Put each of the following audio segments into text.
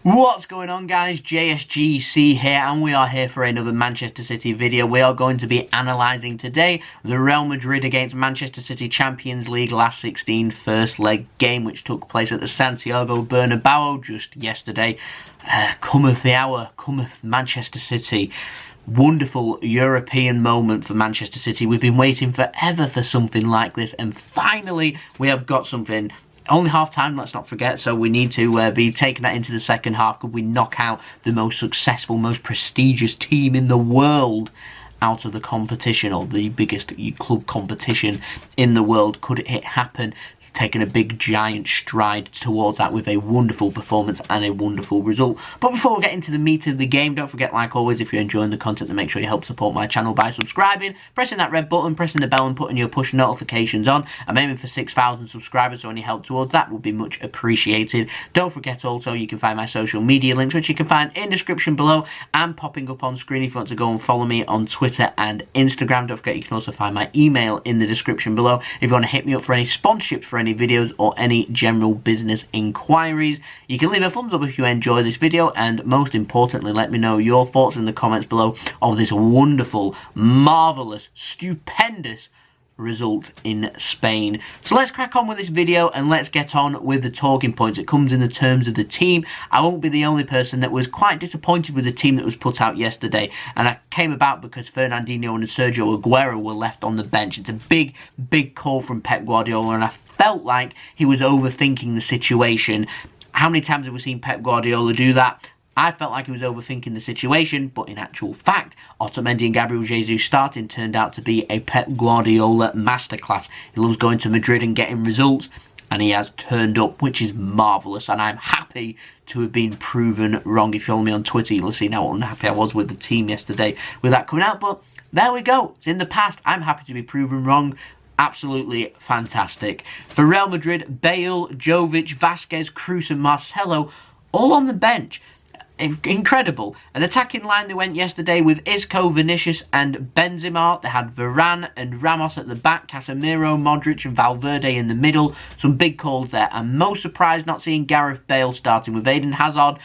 What's going on, guys? JSGC here, and we are here for another Manchester City video. We are going to be analysing today the Real Madrid against Manchester City Champions League last 16 first leg game, which took place at the Santiago Bernabeu just yesterday. Cometh the hour, cometh Manchester City. Wonderful European moment for Manchester City. We've been waiting forever for something like this, and finally we have got something. Only half time, let's not forget, so we need to be taking that into the second half. Could we knock out the most successful, most prestigious team in the world out of the competition, or the biggest club competition in the world? Could it happen? Taking a big giant stride towards that with a wonderful performance and a wonderful result. But before we get into the meat of the game, don't forget, like always, if you're enjoying the content, then make sure you help support my channel by subscribing, pressing that red button, pressing the bell and putting your push notifications on. I'm aiming for 6,000 subscribers, so any help towards that would be much appreciated. Don't forget also, you can find my social media links, which you can find in the description below and popping up on screen if you want to go and follow me on Twitter and Instagram. Don't forget, you can also find my email in the description below if you want to hit me up for any sponsorships for any videos or any general business inquiries. You can leave a thumbs up if you enjoy this video, and most importantly, let me know your thoughts in the comments below of this wonderful, marvellous, stupendous result in Spain. So let's crack on with this video and let's get on with the talking points. It comes in the terms of the team. I won't be the only person that was quite disappointed with the team that was put out yesterday, and I came about because Fernandinho and Sergio Aguero were left on the bench. It's a big call from Pep Guardiola, and I felt like he was overthinking the situation. How many times have we seen Pep Guardiola do that? I felt like he was overthinking the situation, but in actual fact, Otamendi and Gabriel Jesus starting turned out to be a Pep Guardiola masterclass. He loves going to Madrid and getting results, and he has turned up, which is marvellous, and I'm happy to have been proven wrong. If you follow me on Twitter, you'll see how unhappy I was with the team yesterday with that coming out, but there we go. It's in the past. I'm happy to be proven wrong. Absolutely fantastic. For Real Madrid, Bale, Jovic, Vasquez, Cruz and Marcelo all on the bench. Incredible. An attacking line they went yesterday with Isco, Vinicius and Benzema. They had Varane and Ramos at the back, Casemiro, Modric and Valverde in the middle. Some big calls there. I'm most surprised not seeing Gareth Bale starting with Eden Hazard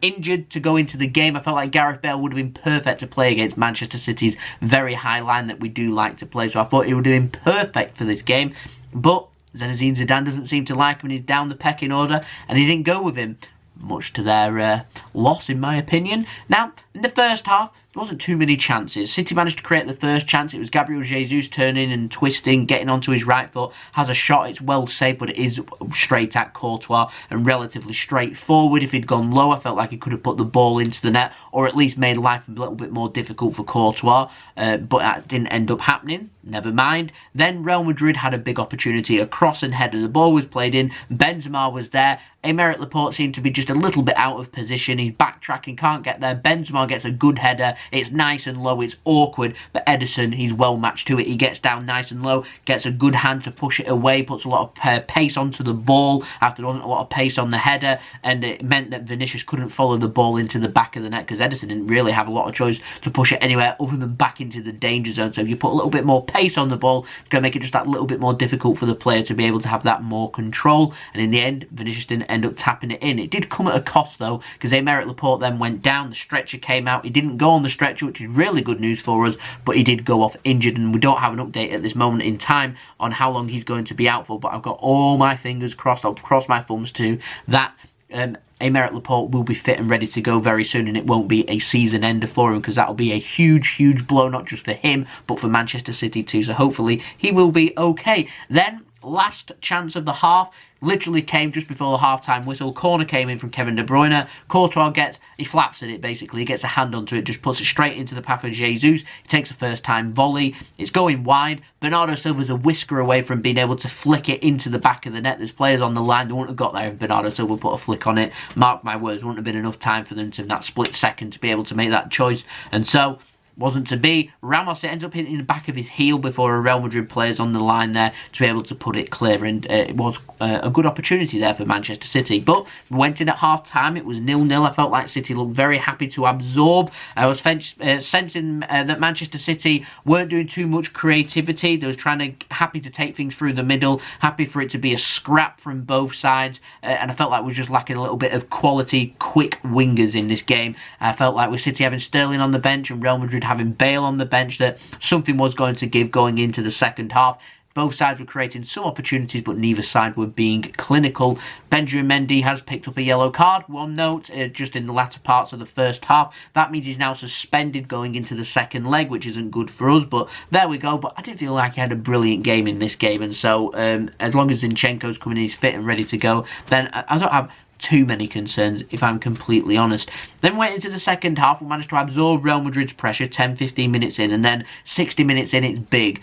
injured to go into the game. I felt like Gareth Bale would have been perfect to play against Manchester City's very high line that we do like to play. So I thought he would have been perfect for this game. But Zinedine Zidane doesn't seem to like him, and he's down the pecking order, and he didn't go with him, much to their loss, in my opinion. Now, in the first half, there wasn't too many chances. City managed to create the first chance. It was Gabriel Jesus turning and twisting, getting onto his right foot, has a shot. It's well saved, but it is straight at Courtois and relatively straightforward. If he'd gone low, I felt like he could have put the ball into the net, or at least made life a little bit more difficult for Courtois, but that didn't end up happening. Never mind. Then Real Madrid had a big opportunity, a cross and header. The ball was played in, Benzema was there. Aymeric Laporte seemed to be just a little bit out of position. He's backtracking, can't get there. Benzema gets a good header. It's nice and low, it's awkward, but Ederson, he's well matched to it. He gets down nice and low, gets a good hand to push it away, puts a lot of pace onto the ball after there wasn't a lot of pace on the header, and it meant that Vinicius couldn't follow the ball into the back of the net because Ederson didn't really have a lot of choice to push it anywhere other than back into the danger zone. So if you put a little bit more pace on the ball, it's going to make it just that little bit more difficult for the player to be able to have that more control, and in the end, Vinicius didn't end up tapping it in. It did come at a cost though, because Aymeric Laporte then went down, the stretcher came out. He didn't go on the stretcher, which is really good news for us, but he did go off injured, and we don't have an update at this moment in time on how long he's going to be out for, but I've got all my fingers crossed, I'll cross my thumbs too, that Aymeric Laporte will be fit and ready to go very soon, and it won't be a season ender for him, because that'll be a huge blow, not just for him, but for Manchester City too, so hopefully he will be okay. Then, last chance of the half literally came just before the half-time whistle. Corner came in from Kevin De Bruyne. Courtois he flaps at it basically, he gets a hand onto it, just puts it straight into the path of Jesus. He takes a first-time volley. It's going wide. Bernardo Silva's a whisker away from being able to flick it into the back of the net. There's players on the line, they wouldn't have got there if Bernardo Silva put a flick on it. Mark my words, wouldn't have been enough time for them to, in that split second, to be able to make that choice. And so wasn't to be. Ramos, it ends up hitting the back of his heel before a Real Madrid player's on the line there to be able to put it clear, and it was a good opportunity there for Manchester City. But we went in at half-time, it was 0-0. I felt like City looked very happy to absorb. I was sensing that Manchester City weren't doing too much creativity. They was happy to take things through the middle, happy for it to be a scrap from both sides, and I felt like we were just lacking a little bit of quality, quick wingers in this game. I felt like with City having Sterling on the bench and Real Madrid having Bale on the bench, that something was going to give going into the second half. Both sides were creating some opportunities, but neither side were being clinical. Benjamin Mendy has picked up a yellow card. One note, just in the latter parts of the first half. That means he's now suspended going into the second leg, which isn't good for us, but there we go. But I didn't feel like he had a brilliant game in this game, and so as long as Zinchenko's coming in, he's fit and ready to go, then I don't have too many concerns, if I'm completely honest. Then went into the second half, we managed to absorb Real Madrid's pressure 10-15 minutes in, and then 60 minutes in, it's big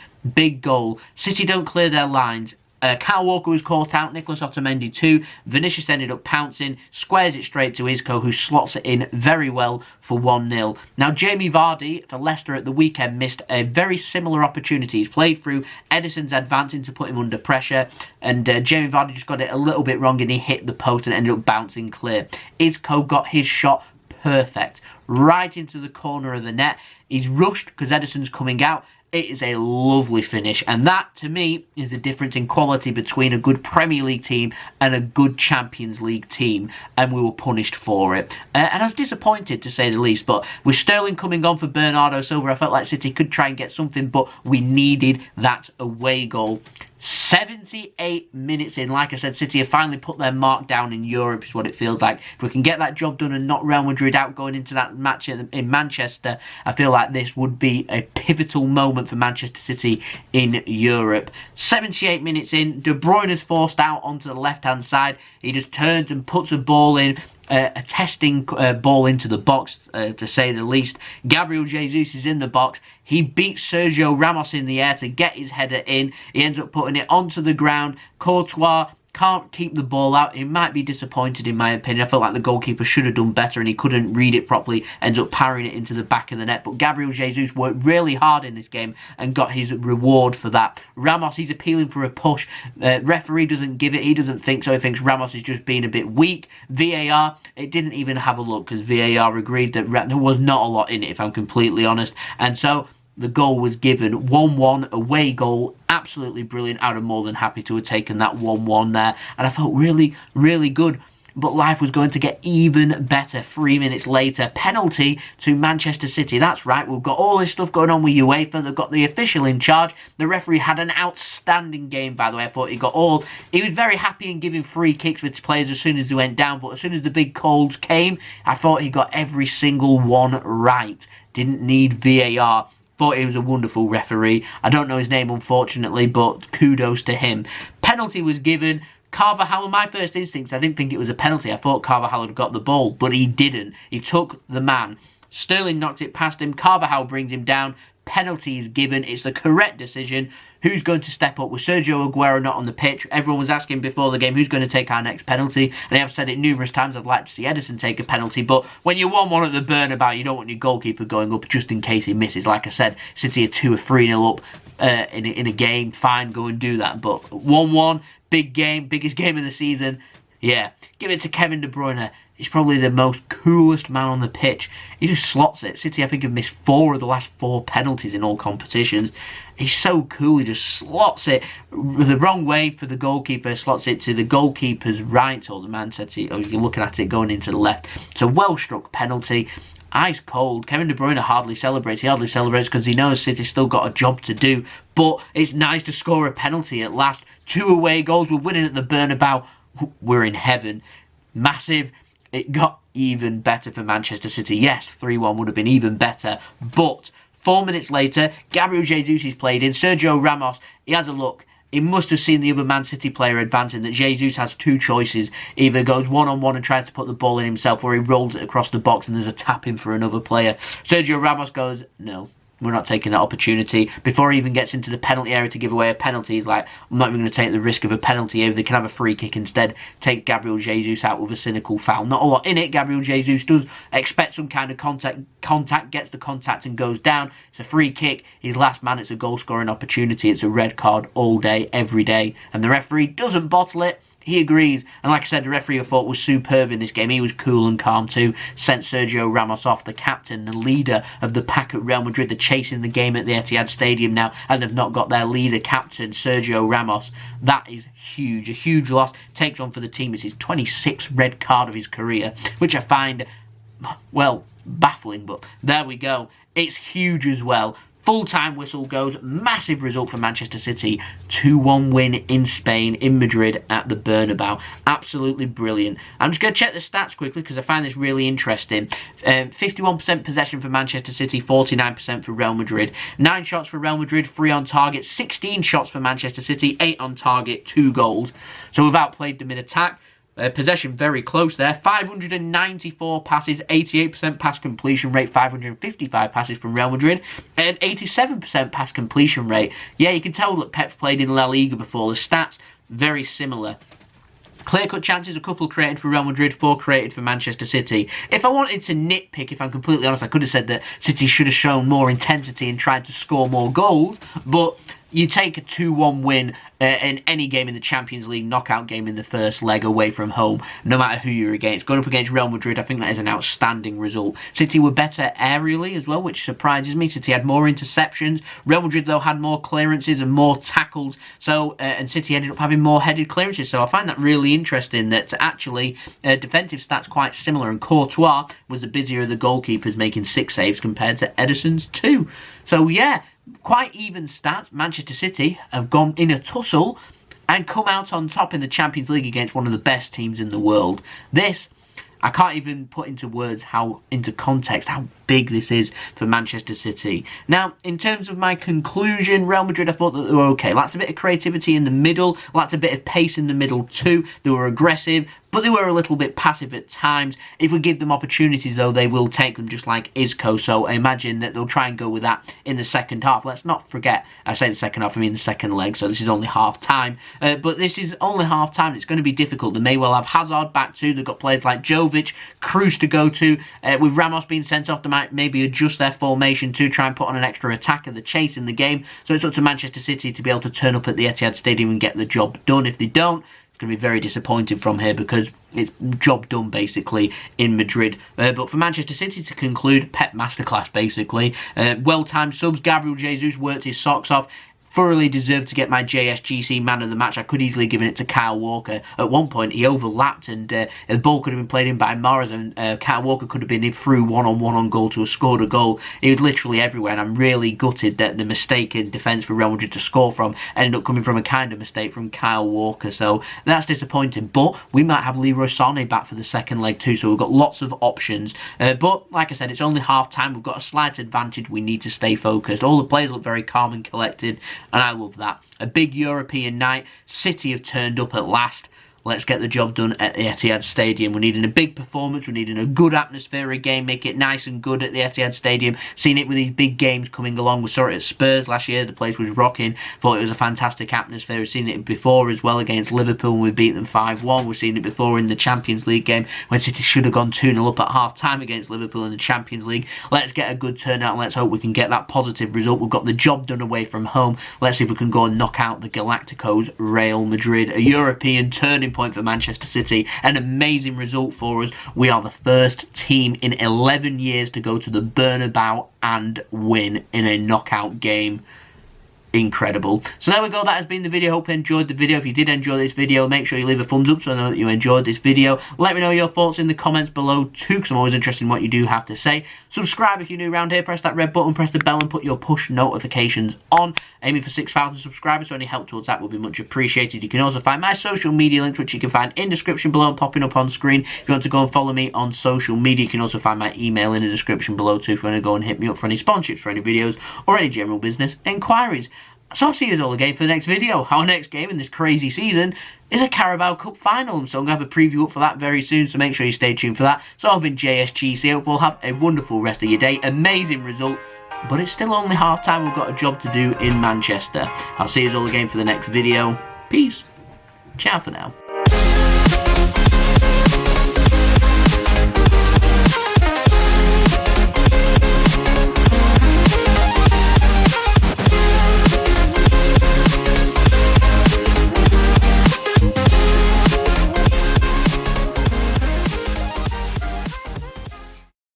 goal. City don't clear their lines. Kyle Walker was caught out, Nicolas Otamendi too. Vinicius ended up pouncing, squares it straight to Isco, who slots it in very well for 1-0. Now, Jamie Vardy for Leicester at the weekend missed a very similar opportunity. He's played through Edison's advancing to put him under pressure, and Jamie Vardy just got it a little bit wrong and he hit the post and ended up bouncing clear. Isco got his shot perfect, right into the corner of the net. He's rushed because Edison's coming out. It is a lovely finish, and that, to me, is the difference in quality between a good Premier League team and a good Champions League team, and we were punished for it. And I was disappointed, to say the least, but with Sterling coming on for Bernardo Silva, I felt like City could try and get something, but we needed that away goal. 78 minutes in, like I said, City have finally put their mark down in Europe, is what it feels like. If we can get that job done and knock Real Madrid out going into that match in Manchester, I feel like this would be a pivotal moment for Manchester City in Europe. 78 minutes in, De Bruyne is forced out onto the left-hand side. He just turns and puts a ball in. A testing ball into the box, to say the least. Gabriel Jesus is in the box. He beats Sergio Ramos in the air to get his header in. He ends up putting it onto the ground. Courtois can't keep the ball out. He might be disappointed, in my opinion. I felt like the goalkeeper should have done better and he couldn't read it properly. Ends up parrying it into the back of the net. But Gabriel Jesus worked really hard in this game and got his reward for that. Ramos, he's appealing for a push. Referee doesn't give it. He doesn't think so. He thinks Ramos is just being a bit weak. VAR, it didn't even have a look because VAR agreed that there was not a lot in it, if I'm completely honest. And so the goal was given. 1-1 away goal. Absolutely brilliant. I'd have more than happy to have taken that 1-1 there. And I felt really, really good. But life was going to get even better 3 minutes later. Penalty to Manchester City. That's right, we've got all this stuff going on with UEFA. They've got the official in charge. The referee had an outstanding game, by the way. I thought he was very happy in giving free kicks with players as soon as they went down. But as soon as the big calls came, I thought he got every single one right. Didn't need VAR. Thought he was a wonderful referee. I don't know his name, unfortunately, but kudos to him. Penalty was given. Carvajal, my first instinct, I didn't think it was a penalty. I thought Carvajal had got the ball, but he didn't. He took the man. Sterling knocked it past him. Carvajal brings him down. Penalty is given. It's the correct decision. Who's going to step up? With Sergio Aguero not on the pitch, everyone was asking before the game who's going to take our next penalty, and I have said it numerous times, I'd like to see Edison take a penalty, but when you 1-1 at the Bernabeu, you don't want your goalkeeper going up just in case he misses. Like I said, City are 2 or 3-0 up in a game, fine, go and do that, but 1-1, big game, biggest game of the season, yeah, give it to Kevin De Bruyne. He's probably the most coolest man on the pitch. He just slots it. City, I think, have missed 4 of the last 4 penalties in all competitions. He's so cool. He just slots it the wrong way for the goalkeeper. Slots it to the goalkeeper's right, or the Man City, or you're looking at it going into the left. It's a well-struck penalty. Ice cold. Kevin De Bruyne hardly celebrates. He hardly celebrates because he knows City's still got a job to do. But it's nice to score a penalty at last. 2 away goals. We're winning at the Bernabeu. We're in heaven. Massive. It got even better for Manchester City. Yes, 3-1 would have been even better. But 4 minutes later, Gabriel Jesus is played in. Sergio Ramos, he has a look. He must have seen the other Man City player advancing, that Jesus has 2 choices. Either goes one-on-one and tries to put the ball in himself, or he rolls it across the box and there's a tap in for another player. Sergio Ramos goes, no, we're not taking that opportunity. Before he even gets into the penalty area to give away a penalty, he's like, I'm not even going to take the risk of a penalty here. They can have a free kick instead. Take Gabriel Jesus out with a cynical foul. Not a lot in it. Gabriel Jesus does expect some kind of contact, gets the contact and goes down. It's a free kick. His last man, it's a goal scoring opportunity. It's a red card all day, every day. And the referee doesn't bottle it. He agrees, and like I said, the referee I thought was superb in this game. He was cool and calm too. Sent Sergio Ramos off, the captain, the leader of the pack at Real Madrid. They're chasing the game at the Etihad Stadium now, and they've not got their leader, captain, Sergio Ramos. That is huge, a huge loss. Takes on for the team. It's his 26th red card of his career, which I find, well, baffling, but there we go. It's huge as well. Full-time whistle goes, massive result for Manchester City, 2-1 win in Spain, in Madrid at the Bernabeu. Absolutely brilliant. I'm just going to check the stats quickly because I find this really interesting. 51% possession for Manchester City, 49% for Real Madrid. 9 shots for Real Madrid, 3 on target, 16 shots for Manchester City, 8 on target, 2 goals. So we've outplayed them in attack. Possession very close there. 594 passes, 88% pass completion rate, 555 passes from Real Madrid, and 87% pass completion rate. Yeah, you can tell that Pep's played in La Liga before. The stats, very similar. Clear-cut chances, a couple created for Real Madrid, 4 created for Manchester City. If I wanted to nitpick, if I'm completely honest, I could have said that City should have shown more intensity and tried to score more goals, but you take a 2-1 win in any game in the Champions League, knockout game in the first leg away from home, no matter who you're against. Going up against Real Madrid, I think that is an outstanding result. City were better aerially as well, which surprises me. City had more interceptions. Real Madrid, though, had more clearances and more tackles, so and City ended up having more headed clearances. So I find that really interesting that actually defensive stats quite similar, and Courtois was the busier of the goalkeepers, making 6 saves compared to Ederson's 2. So yeah, quite even stats. Manchester City have gone in a tussle and come out on top in the Champions League against one of the best teams in the world. This, I can't even put into words, into context, how big this is for Manchester City. Now, in terms of my conclusion, Real Madrid, I thought that they were okay. Lacked a bit of creativity in the middle, lacked a bit of pace in the middle too. They were aggressive, but they were a little bit passive at times. If we give them opportunities, though, they will take them, just like Isco. So I imagine that they'll try and go with that in the second half. Let's not forget, I say the second half, I mean the second leg, so this is only half time. But this is only half time. It's going to be difficult. They may well have Hazard back too. They've got players like Jovic, Cruz to go to. With Ramos being sent off, they might maybe adjust their formation to try and put on an extra attacker, the chase in the game. So it's up to Manchester City to be able to turn up at the Etihad Stadium and get the job done. If they don't, it's going to be very disappointing from here because it's job done basically in Madrid. But for Manchester City to conclude, Pep masterclass basically. Well-timed subs. Gabriel Jesus worked his socks off. Thoroughly deserved to get my JSGC man of the match. I could easily have given it to Kyle Walker. At one point, he overlapped and the ball could have been played in by Morris, and Kyle Walker could have been in through one-on-one on goal to have scored a goal. He was literally everywhere, and I'm really gutted that the mistake in defence for Real Madrid to score from ended up coming from a kind of mistake from Kyle Walker. So that's disappointing. But we might have Leroy Sané back for the second leg too, so we've got lots of options. But like I said, it's only half-time. We've got a slight advantage. We need to stay focused. All the players look very calm and collected, and I love that. A big European night. City have turned up at last. Let's get the job done at the Etihad Stadium. We're needing a big performance. We're needing a good atmosphere again. Make it nice and good at the Etihad Stadium. Seen it with these big games coming along. We saw it at Spurs last year. The place was rocking. Thought it was a fantastic atmosphere. We've seen it before as well against Liverpool when we beat them 5-1. We've seen it before in the Champions League game when City should have gone 2-0 up at half-time against Liverpool in the Champions League. Let's get a good turnout and let's hope we can get that positive result. We've got the job done away from home. Let's see if we can go and knock out the Galacticos Real Madrid. A European turning point for Manchester City. An amazing result for us. We are the first team in 11 years to go to the Bernabeu and win in a knockout game. Incredible. So there we go. That has been the video. Hope you enjoyed the video. If you did enjoy this video, make sure you leave a thumbs up so I know that you enjoyed this video. Let me know your thoughts in the comments below too, because I'm always interested in what you do have to say. Subscribe if you're new around here. Press that red button, press the bell and put your push notifications on. Aiming for 6,000 subscribers, so any help towards that will be much appreciated. You can also find my social media links, which you can find in the description below and popping up on screen. If you want to go and follow me on social media, you can also find my email in the description below too if you want to go and hit me up for any sponsorships for any videos or any general business inquiries. So I'll see you all again for the next video. Our next game in this crazy season is a Carabao Cup final. So I'm going to have a preview up for that very soon. So make sure you stay tuned for that. So I've been JSGC. I hope you'll have a wonderful rest of your day. Amazing result. but it's still only half time. We've got a job to do in Manchester. I'll see you all again for the next video. Peace. Ciao for now.